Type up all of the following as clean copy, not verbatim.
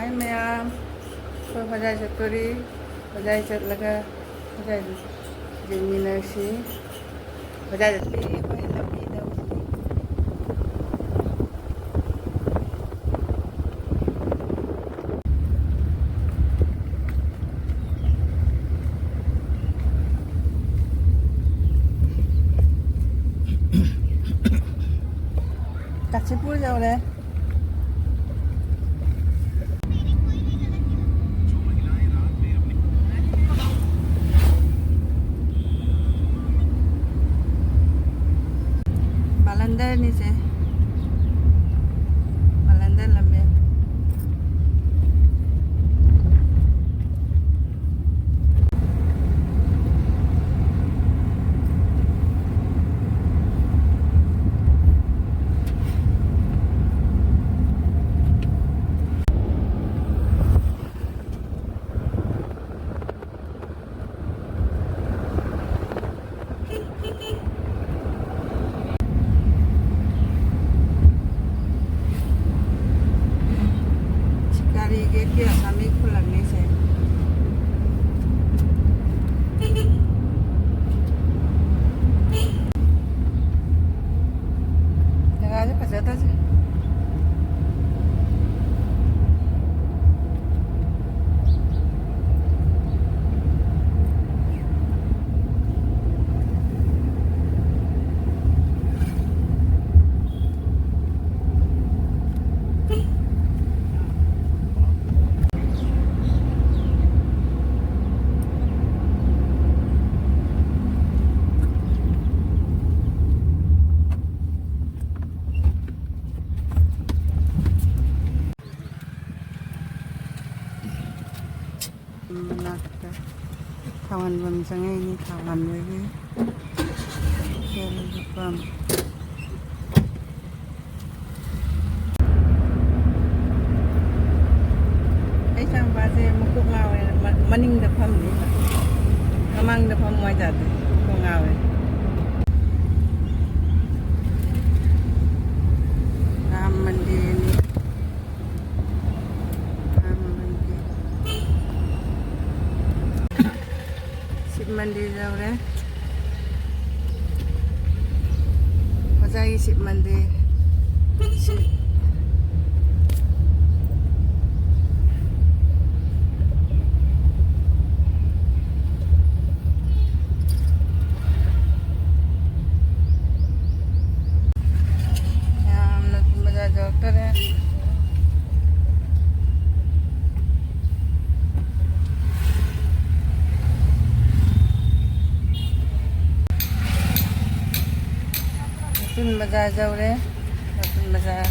Hai ma'am, tôi Hojai Satori, Hojai Chatlaga, Hojai Jeminasi, Hojai Satori, Hojai Labi daw. 같이 뿌리자 그래. Balandar nih sih. Balandar lambe. Kia kami pulang nih saya. Jangan aja pas atas. Menakutkan kawan bangsa ini kawan lagi Jepang ấy sang ba xe một cục ngào này mà ninh được phẩm gì mà mang được phẩm ngoài chặt cục ngào này làm mình đi mandi jauh deh. Pasal isi mandi. Ya, menurut baca dokter ya. Tun bazaar jauh deh, Tun bazaar.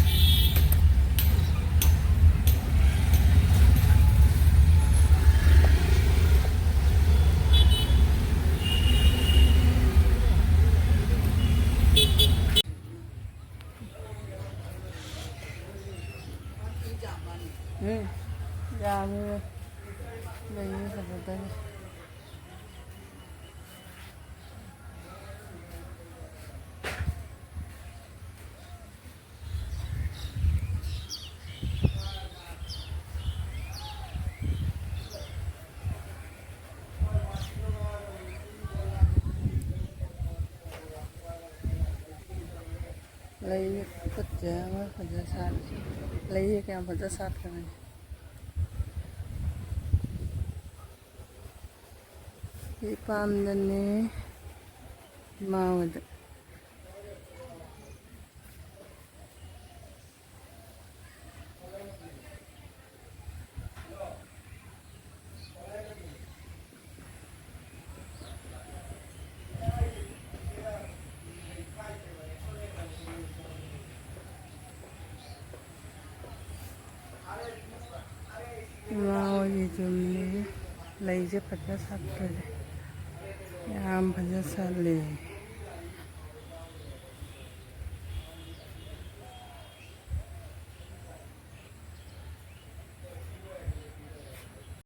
Ya, ini sebetulnya. Lấy phật giá với phật giá sát, lấy cái phật giá sát cái này. Cái palm dan ni mau ada. Mau ये जो ले ले जे 50 साल के यहाँ 50 साल ले